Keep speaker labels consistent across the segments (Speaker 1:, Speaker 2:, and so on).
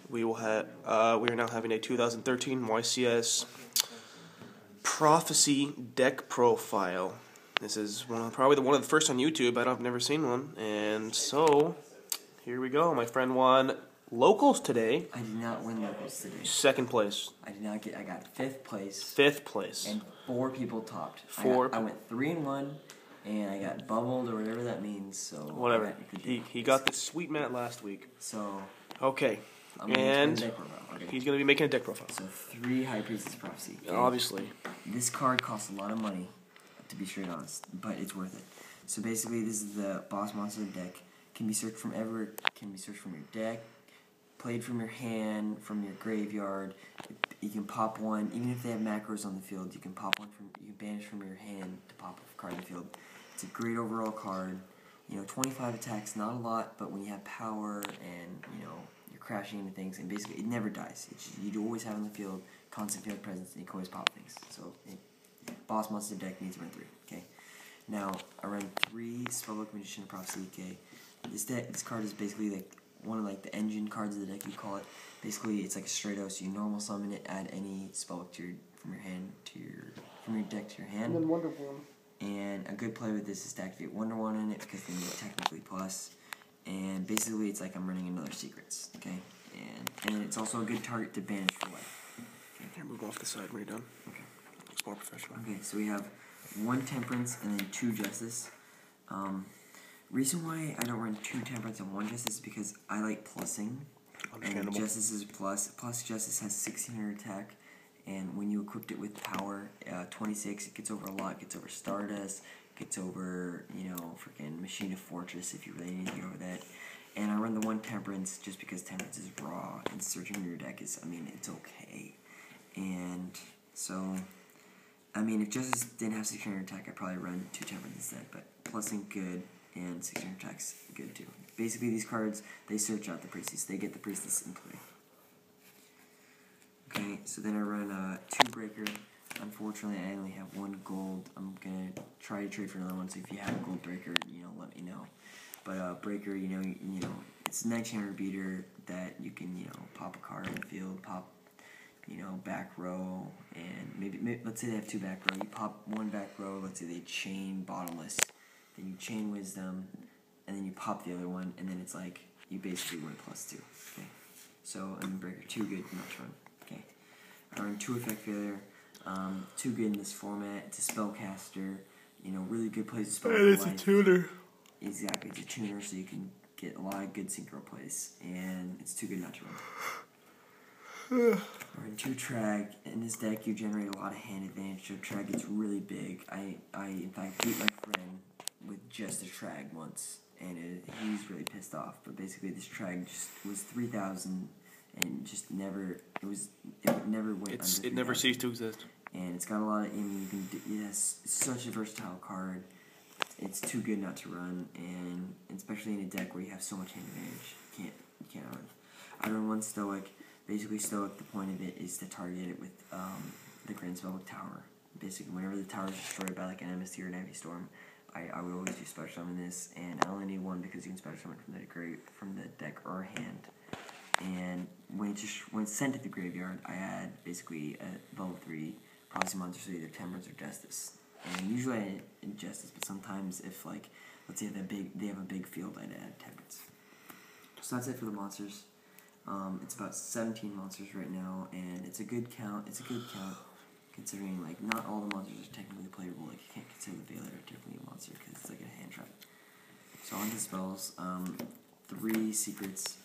Speaker 1: we are now having a 2013 YCS Prophecy deck profile. This is probably one of the first on YouTube. I've never seen one, and so here we go. My friend won locals today.
Speaker 2: I did not win locals today.
Speaker 1: Second place.
Speaker 2: I got 5th place.
Speaker 1: 5th place.
Speaker 2: And 4 people topped.
Speaker 1: I
Speaker 2: went 3-1, and I got bubbled or whatever that means. So
Speaker 1: whatever. He got this sweet mat last week.
Speaker 2: So
Speaker 1: okay. And he's going to be making a deck profile.
Speaker 2: So 3 High Priestess Prophecy. Okay?
Speaker 1: Obviously.
Speaker 2: This card costs a lot of money, to be straight honest, but it's worth it. So basically, this is the boss monster deck. Can be searched from everywhere. Can be searched from your deck, played from your hand, from your graveyard. You can pop one, even if they have macros on the field. You can pop one from. You can banish from your hand to pop a card in the field. It's a great overall card. 25 attacks, not a lot, but when you have power and you're crashing into things, and basically it never dies. You always have in the field constant field presence, and you can always pop things. So boss monster deck needs to run 3. Okay. Now I run 3 Spellbook Magician of Prophecy. Okay. This card is basically like one of the engine cards of the deck, you call it. Basically, it's like a straight out, so you normal summon it, add any spellbook from your deck to your hand.
Speaker 1: And then Wonder One.
Speaker 2: And a good play with this is to activate Wonder One in it, because then you technically plus. And basically, it's like I'm running another Secrets. Okay. And it's also a good target to banish for life.
Speaker 1: Okay. Here, move off the side when you're done.
Speaker 2: Okay.
Speaker 1: Looks more professional.
Speaker 2: Okay, so we have 1 Temperance and then 2 Justice. Reason why I don't run 2 Temperance and 1 Justice is because I like plussing. And Justice is a plus. Plus Justice has 1600 attack, and when you equipped it with power, 26, it gets over a lot. It gets over Stardust, gets over, freaking Machine of Fortress if you really need to go over that. And I run the 1 Temperance just because Temperance is raw, and searching your deck is, it's okay. And so, if Justice didn't have 600 attack, I'd probably run 2 Temperance instead, but plussing good, and 600 attack's good too. Basically, these cards, they search out the Priestess. They get the Priestess in play. Okay, so then I run 2 Breaker. Unfortunately, I only have 1 gold. I'm going to try to trade for another one, so if you have a gold Breaker, let me know. But Breaker, it's a 1900 beater that you can, pop a card in the field, pop, back row, and maybe let's say they have 2 back row. You pop 1 back row, let's say they chain Bottomless, then you chain Wisdom, and then you pop the other one, and then it's like you basically win +2. Okay, so Breaker 2 good, not to run. Okay, I run 2 Effect Failure, 2 good in this format. It's a spellcaster, really good plays to spell.
Speaker 1: And it's a tuner.
Speaker 2: Exactly, it's a tuner, so you can get a lot of good synchro plays, and it's too good not to run. I run 2 Trag. In this deck, you generate a lot of hand advantage, so Trag gets really big. I in fact beat my friend with just a Trag once, and he's really pissed off. But basically, this Trag just was 3,000, and just never never went under 3,000.
Speaker 1: It never ceased to exist.
Speaker 2: And it's got a lot of it's such a versatile card. It's too good not to run, and especially in a deck where you have so much hand advantage, you can't run. I run 1 Stoic. Basically, Stoic, the point of it is to target it with the Grand Spellbook Tower. Basically, whenever the tower is destroyed by an MST or an Heavy Storm, I would always do special summon this, and I only need 1 because you can special summon from the deck or hand. And when it's sent to the graveyard, I add basically a level 3 Prophecy monster, so either Temperance or Justice. And usually I add Justice, but sometimes if let's say they have a big field, I'd add Temperance. So that's it for the monsters. It's about 17 monsters right now, and it's a good count. Considering not all the monsters are technically playable. You can't consider the Veiler technically a monster because it's like a hand trap. So on to spells. 3 Secrets.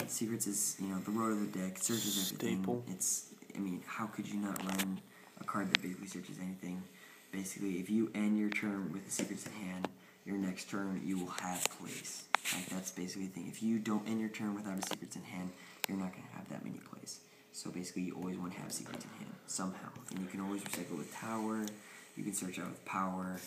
Speaker 2: Secrets is the road of the deck. Searches everything.
Speaker 1: Staple.
Speaker 2: How could you not run a card that basically searches anything? Basically, if you end your turn with the Secrets in hand, your next turn you will have plays. That's basically the thing. If you don't end your turn without a Secrets in hand, you're not going to have that many plays. So basically, you always want to have Secrets in hand, somehow. And you can always recycle with Tower. You can search out with Power.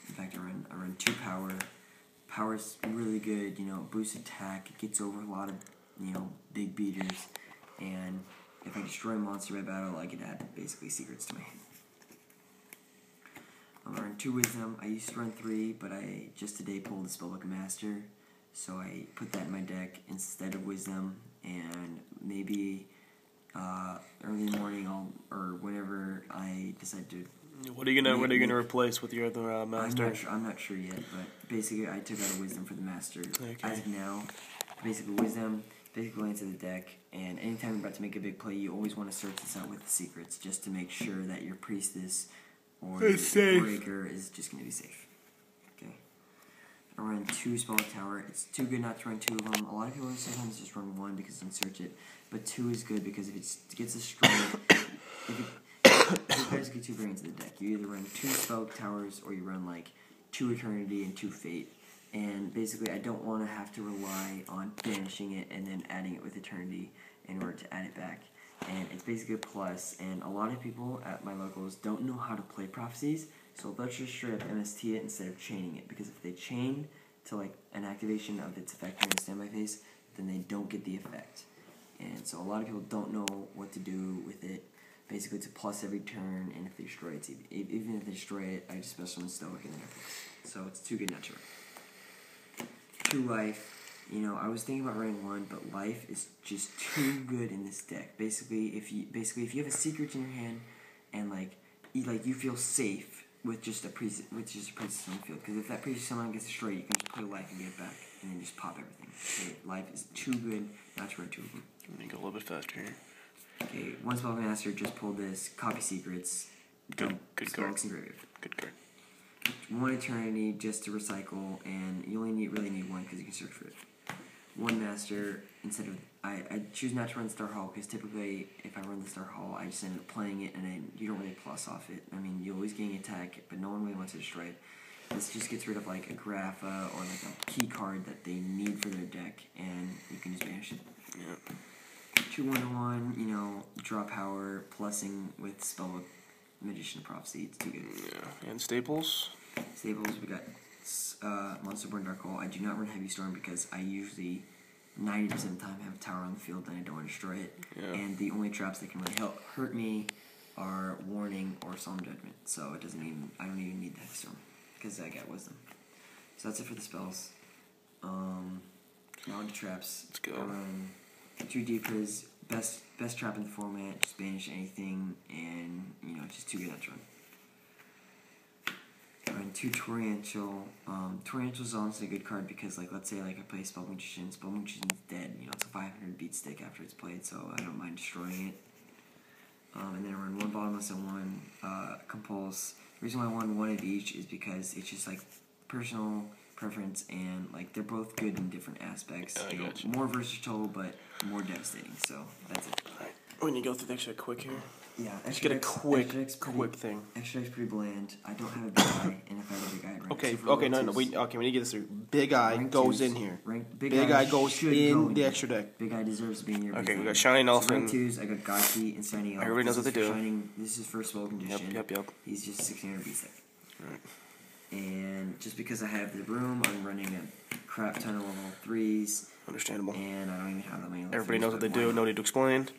Speaker 2: In fact, I run 2 Power. Power's really good, boosts attack. It gets over a lot of, big beaters. And if I destroy a monster by battle, I can add basically Secrets to my hand. I run 2 Wisdom. I used to run 3, but I just today pulled the Spellbook Master. So I put that in my deck instead of Wisdom, and maybe maybe early in the morning or whenever I decide to.
Speaker 1: What are you gonna replace with your other master?
Speaker 2: I'm not sure yet, but basically I took out a wisdom for the master.
Speaker 1: Okay.
Speaker 2: As of now, basically wisdom basically into the deck, and anytime you're about to make a big play, you always want to search this out with the secrets, just to make sure that your priestess or your breaker is just going to be safe. Okay. I run 2 spell tower. It's too good not to run 2 of them. A lot of people sometimes just run 1 because you can search it, but 2 is good because if it gets a strike, if you guys get 2 brains in the deck, you either run 2 spell towers or you run like 2 eternity and 2 fate. And basically, I don't want to have to rely on banishing it and then adding it with eternity in order to add it back. And it's basically a plus, and a lot of people at my locals don't know how to play prophecies, so let's just straight up MST it instead of chaining it, because if they chain to like an activation of its effect during the standby phase, then they don't get the effect. And so a lot of people don't know what to do with it. Basically, it's a plus every turn, and if they destroy it, even if they destroy it, I just special summon Stoic in the next. So it's too good not to run. True Life, you know, I was thinking about running 1, but Life is just too good in this deck. Basically, if you have a secret in your hand, and you feel safe with just a priestess on the field, because if that priestess somehow gets destroyed, you can just play Life and get it back, and then just pop everything. Okay, Life is too good not to run 2 of them.
Speaker 1: Let me go a little bit faster here.
Speaker 2: Okay, 1 spell master just pulled this. Copy secrets.
Speaker 1: Good card. Good card.
Speaker 2: 1 eternity just to recycle, and you only really need 1 because you can search for it. 1 master instead of I choose not to run Star Hall because typically if I run the Star Hall, I just end up playing it and you don't really plus off it. I mean, you always gain attack, but no one really wants to destroy it. This just gets rid of like a Grapha or like a key card that they need for their deck, and you can just banish it.
Speaker 1: Yep.
Speaker 2: 2 1/1, you know, draw power, plussing with spell Magician Prophecy. It's too good.
Speaker 1: Yeah. And staples?
Speaker 2: Staples, we got Monsterborn Dark Hole. I do not run Heavy Storm because I usually 90% of the time have a tower on the field and I don't want to destroy it.
Speaker 1: Yeah.
Speaker 2: And the only traps that can really hurt me are Warning or Solemn Judgment. So I don't even need the Heavy Storm because I got Wisdom. So that's it for the spells. Now on to traps.
Speaker 1: Let's go.
Speaker 2: I run 2 Deepers, best trap in the format, just banish anything, and you know, just too good not to run. I run 2 Torrential. Torrential is honestly a good card because, like, let's say like I play Spell Magician's dead. You know, it's a 500 beat stick after it's played, so I don't mind destroying it. And then I run 1 Bottomless and 1 Compulse. The reason why I want 1 of each is because it's just like personal preference, and like they're both good in different aspects.
Speaker 1: I got you.
Speaker 2: More versatile, but more devastating. So that's it.
Speaker 1: Alright. We need to go through the extra quick here.
Speaker 2: Yeah,
Speaker 1: Let's get a quick thing.
Speaker 2: Extra deck's pretty bland. I don't have a big eye, and if I had a big eye, I'd rank
Speaker 1: Okay,
Speaker 2: super
Speaker 1: okay,
Speaker 2: low
Speaker 1: no,
Speaker 2: twos.
Speaker 1: we need to get this through. Big Eye
Speaker 2: Rank
Speaker 1: goes
Speaker 2: twos.
Speaker 1: in here.
Speaker 2: Big
Speaker 1: Eye goes
Speaker 2: should
Speaker 1: in
Speaker 2: go
Speaker 1: the extra deck.
Speaker 2: Big Eye deserves to be in your
Speaker 1: Okay,
Speaker 2: big
Speaker 1: we
Speaker 2: eye.
Speaker 1: got Shining Elf
Speaker 2: So rank
Speaker 1: and
Speaker 2: 2s, I got Gotchi and Shining Elf.
Speaker 1: everybody knows what they do.
Speaker 2: This is first spell condition.
Speaker 1: Yep.
Speaker 2: He's just 1600 beat stick.
Speaker 1: Alright.
Speaker 2: And just because I have the room, I'm running a crap ton of level 3s.
Speaker 1: Understandable.
Speaker 2: And I don't even have that many level
Speaker 1: Everybody
Speaker 2: 3s,
Speaker 1: knows what they
Speaker 2: but
Speaker 1: do.
Speaker 2: why
Speaker 1: No
Speaker 2: not?
Speaker 1: need to explain.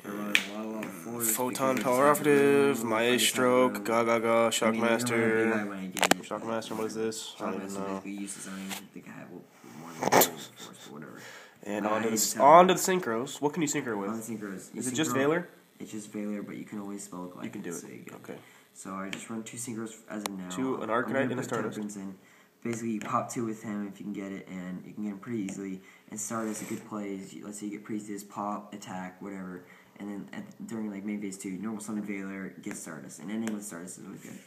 Speaker 2: I run a lot of level 4s.
Speaker 1: Photon
Speaker 2: because
Speaker 1: Power
Speaker 2: I
Speaker 1: Operative,
Speaker 2: just have
Speaker 1: Maestro,
Speaker 2: room.
Speaker 1: Gaga,
Speaker 2: I mean, you're gonna run a big eye
Speaker 1: Shockmaster.
Speaker 2: when I get it,
Speaker 1: Shockmaster, what is this? I don't even
Speaker 2: Shockmaster
Speaker 1: know.
Speaker 2: basically used design. I think I have more than 4 but whatever.
Speaker 1: And
Speaker 2: But I
Speaker 1: onto
Speaker 2: hate
Speaker 1: the
Speaker 2: telling-
Speaker 1: synchros. What can you synchro
Speaker 2: On
Speaker 1: with?
Speaker 2: the synchros.
Speaker 1: Is it just Valor?
Speaker 2: It's just Valor, but you can always spell it like
Speaker 1: You can do
Speaker 2: so
Speaker 1: it.
Speaker 2: you get
Speaker 1: Okay.
Speaker 2: So I just run 2 synchros as of now.
Speaker 1: 2, an
Speaker 2: I'm
Speaker 1: Arcanite,
Speaker 2: gonna
Speaker 1: and a
Speaker 2: put
Speaker 1: Stardust.
Speaker 2: Temperance in. Basically, you pop 2 with him if you can get it, and you can get him pretty easily. And Stardust, a good play is, let's say you get Priestess, pop, attack, whatever, and then during like main phase 2, normal summon Valor, get Stardust, and ending with Stardust is really good.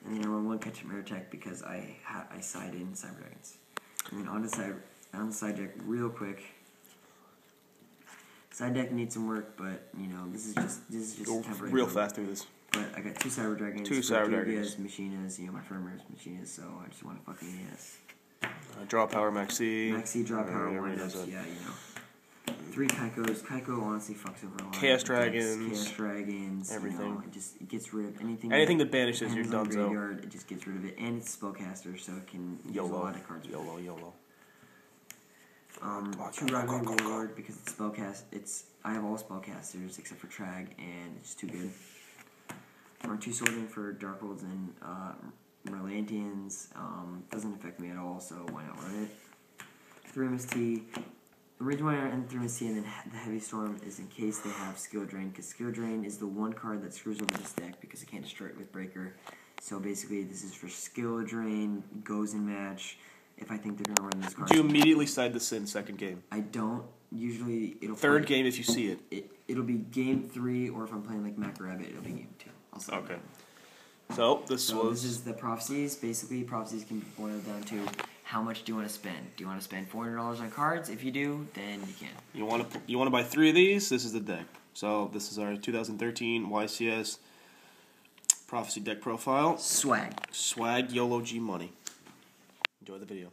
Speaker 2: And then I run 1 Ketchum Tech because I side in Cyber Dragons. And then on the side deck, real quick. Side deck needs some work, but you know this is just
Speaker 1: Go
Speaker 2: temporary.
Speaker 1: real fast through this.
Speaker 2: But I got 2 Cyber Dragons,
Speaker 1: 2 Cyber Dragons.
Speaker 2: Machinas, you know my firmers, Machinas, so I just want to fucking yes.
Speaker 1: Draw Power Maxi.
Speaker 2: Maxi, draw power,
Speaker 1: everybody
Speaker 2: wind
Speaker 1: knows
Speaker 2: ups,
Speaker 1: that.
Speaker 2: yeah, you know. 3 Kaikos. Kaiko honestly fucks over a lot.
Speaker 1: Chaos Dragons.
Speaker 2: Chaos Dragons.
Speaker 1: Everything.
Speaker 2: You know, it gets rid of anything.
Speaker 1: Anything that banishes, you're
Speaker 2: hands on
Speaker 1: done, so.
Speaker 2: graveyard, it just gets rid of it, and it's spellcaster, so it can use a lot of cards.
Speaker 1: YOLO.
Speaker 2: 2 Rivalry Warlord because it's spellcast. I have all spellcasters except for Trag, and it's too good. Or 2 Sorting for Darkholds and Merlantians. Doesn't affect me at all, so why not run it? 3 MST. The reason why I N3 C and then the Heavy Storm is in case they have Skill Drain, because Skill Drain is the one card that screws over this deck because it can't destroy it with Breaker. So basically, this is for Skill Drain, goes in match. If I think they're going to run this card.
Speaker 1: Do you immediately side the Sin second game?
Speaker 2: I don't. Usually, it'll
Speaker 1: Third game if you see it.
Speaker 2: It'll be game 3, or if I'm playing like Mac Rabbit, it'll be game 2. I'll say
Speaker 1: Okay. So this
Speaker 2: is the prophecies. Basically, prophecies can be boiled down to how much do you want to spend. Do you want to spend $400 on cards? If you do, then you can.
Speaker 1: You want to buy 3 of these? This is the deck. So this is our 2013 YCS Prophecy deck profile.
Speaker 2: Swag.
Speaker 1: Swag YOLO G money. Enjoy the video.